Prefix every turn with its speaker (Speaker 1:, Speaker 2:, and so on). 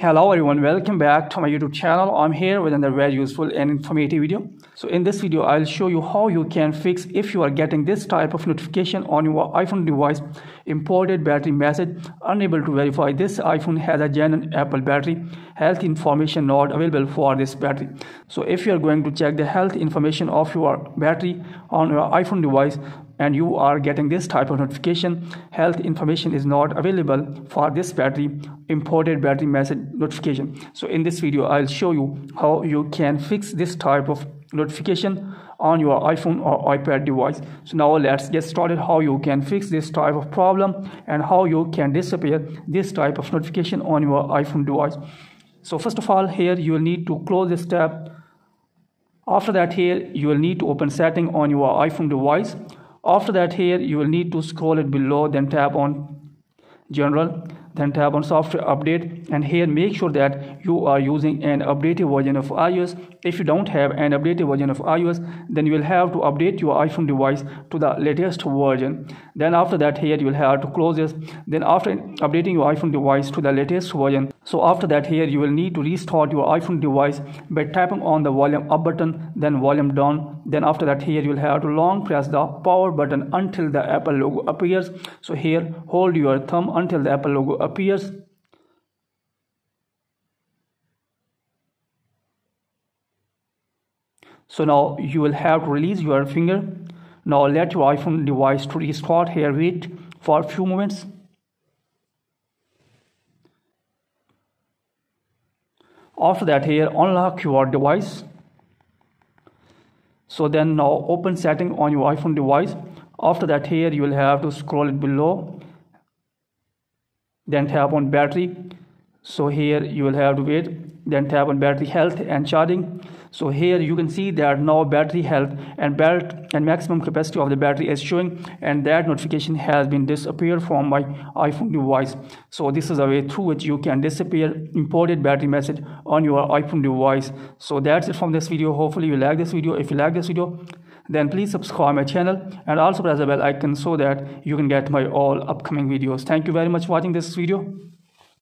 Speaker 1: Hello everyone, welcome back to my YouTube channel. I'm here with another very useful and informative video. So in this video, I'll show you how you can fix if you are getting this type of notification on your iPhone device, imported battery message, unable to verify this iPhone has a genuine Apple battery, health information not available for this battery. So if you are going to check the health information of your battery on your iPhone device, and you are getting this type of notification, health information is not available for this battery, imported battery message notification. So in this video, I'll show you how you can fix this type of notification on your iPhone or iPad device. So now let's get started how you can fix this type of problem and how you can disappear this type of notification on your iPhone device. So first of all, here you will need to close this tab. After that, here you will need to open setting on your iPhone device. After that, here you will need to scroll it below, then tap on general, then tap on software update, and here make sure that you are using an updated version of iOS. If you don't have an updated version of iOS, then you will have to update your iPhone device to the latest version. Then after that, here you will have to close this. Then after updating your iPhone device to the latest version, so after that, here you will need to restart your iPhone device by tapping on the volume up button, then volume down. Then after that, here you will have to long press the power button until the Apple logo appears. So here hold your thumb until the Apple logo appears. So now you will have to release your finger. Now let your iPhone device to restart. Here wait for a few moments. After that, here unlock your device. So then now open setting on your iPhone device. After that, here you will have to scroll it below, then tap on battery. So here you will have to wait, then tap on battery health and charging. So here you can see that now battery health and maximum capacity of the battery is showing, and that notification has been disappeared from my iPhone device. So this is a way through which you can disappear imported battery message on your iPhone device. So that's it from this video. Hopefully you like this video. If you like this video, then please subscribe my channel and also press the bell icon so that you can get my all upcoming videos. Thank you very much for watching this video.